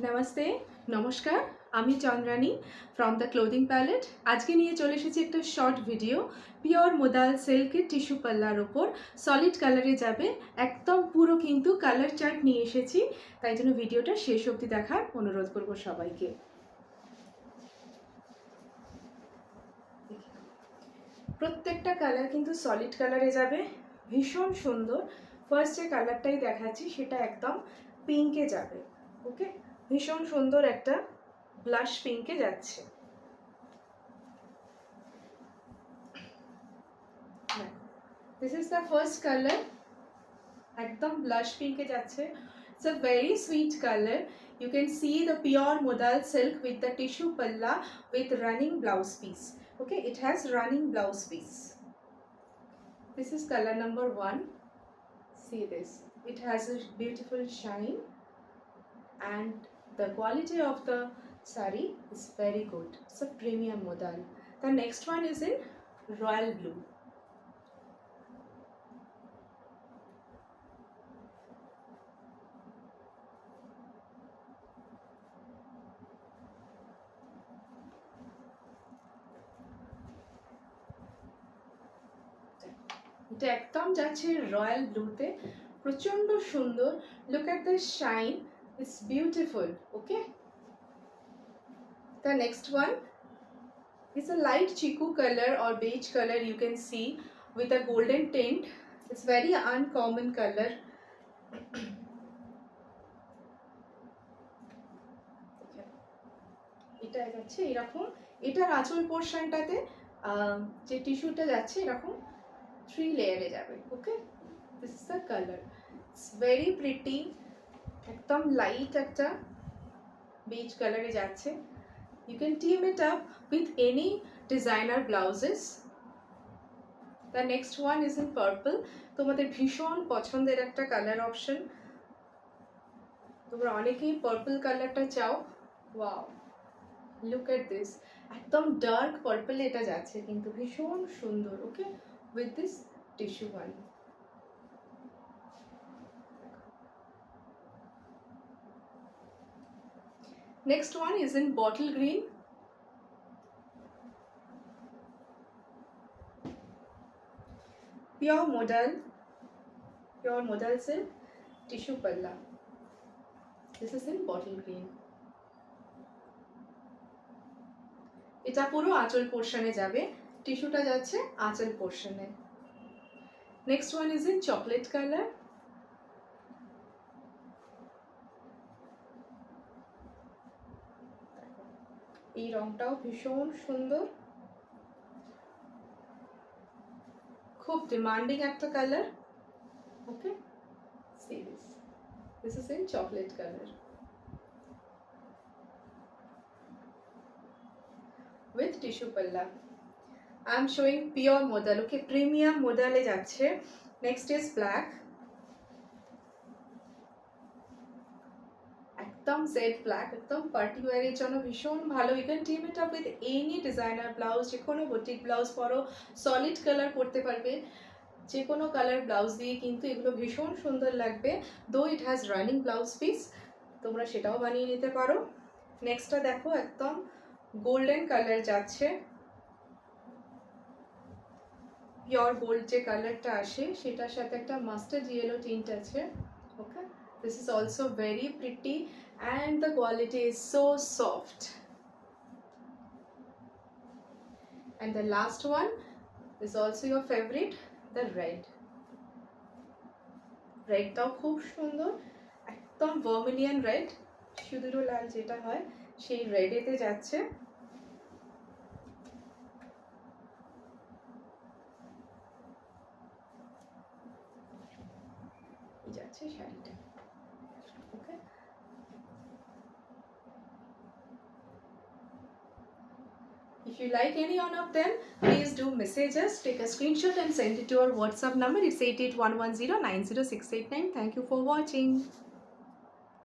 নমস্তে, নমস্কার। আমি Chandrani from the Clothing Palette. আজকে নিয়ে চলে এসেছি একটা শর্ট ভিডিও। পিওর মোদাল সিল্কের টিস্যু পাল্লার ওপর সলিড কালারে যাবে, একদম পুরো কিন্তু কালার চার্ট নিয়ে এসেছি। তাই জন্য ভিডিওটা শেষ অবধি দেখার অনুরোধ করব সবাইকে। প্রত্যেকটা কালার কিন্তু সলিড কালারে যাবে, ভীষণ সুন্দর। ফার্স্ট যে কালারটাই দেখাচ্ছি সেটা একদম পিঙ্কে যাবে। ওকে, ভীষণ সুন্দর একটা ব্লাশ পিঙ্কে যাচ্ছে। This is the first color, একদম blush pink এ যাচ্ছে। It's a very sweet color. You can see the pure modal silk with the tissue palla with running blouse piece. Okay, it has running blouse piece. This is color number 1. See this. It has a beautiful shine and the quality of the sari is very good. It's a premium modal. The next one is in royal blue. এটা একদম যাচ্ছে royal ব্লুতে, প্রচন্ড সুন্দর। Look at the shine, it's beautiful. Okay, the next one is a light chiku color or beige color, you can see, with a golden tint. It's very uncommon color. এটা যাচ্ছে এরকম, এটার আঁচল পোর্শনটাতে যে টিস্যুটা যাচ্ছে এরকম 3 লেয়ারে যাবে। Okay, this is the colour. It's very pretty, একদম লাইট একটা বেজ কালারে যাচ্ছে। You can team it up with any designer blouses. The next one is in purple. তোমাদের ভীষণ পছন্দের একটা কালার অপশন, তোমরা অনেকেই পার্পল কালারটা চাও। ওয়াও, লুক এট দিস, একদম ডার্ক পার্পলে এটা যাচ্ছে কিন্তু ভীষণ সুন্দর। ওকে, with this tissue one. Next one is in bottle green. Pure modal silk tissue palla. This is in bottle green. এটা পুরো আঁচল পোর্শনে যাবে, টিস্যুটা যাচ্ছে আঁচল পোর্শনে। Next one is in chocolate colour. এই রংটাও ভীষণ সুন্দর, খুব ডিমান্ডিং একটা কালার। Okay, see this. This is in chocolate color with tissue palla. I am showing pure modal. Okay, premium modal e যাচ্ছে। Next is black. একদম জেড ব্ল্যাক, একদম পার্টি ওয়্যারের জন্য ভীষণ ভালো। You can team it up with any designer blouse, যে কোনো boutique blouse পরো, সলিড কালার পরতে পারবে, যে কোনো কালার ব্লাউজ দিয়ে কিন্তু এগুলো ভীষণ সুন্দর লাগবে। দো it has running blouse piece, তোমরা সেটাও বানিয়ে নিতে পারো। নেক্সটটা দেখো, একদম গোল্ডেন কালার যাচ্ছে, পিওর গোল্ড যে কালারটা আসে সেটার সাথে একটা মাস্টার্ড ইয়েলো টিন্ট আছে। ওকে, this is also very pretty and the quality is so soft. And the last one is also your favorite, the red. রেডটাও খুব সুন্দর, একদম ভার্মিলিয়ন রেড, সিঁদুরো লাল যেটা হয় সেই রেডেতে যাচ্ছে। যাচ্ছে শাড়িটা। ওকে, if you like any one of them, please do message us, take a screenshot and send it to our WhatsApp number. It's 8811090689. Thank you for watching.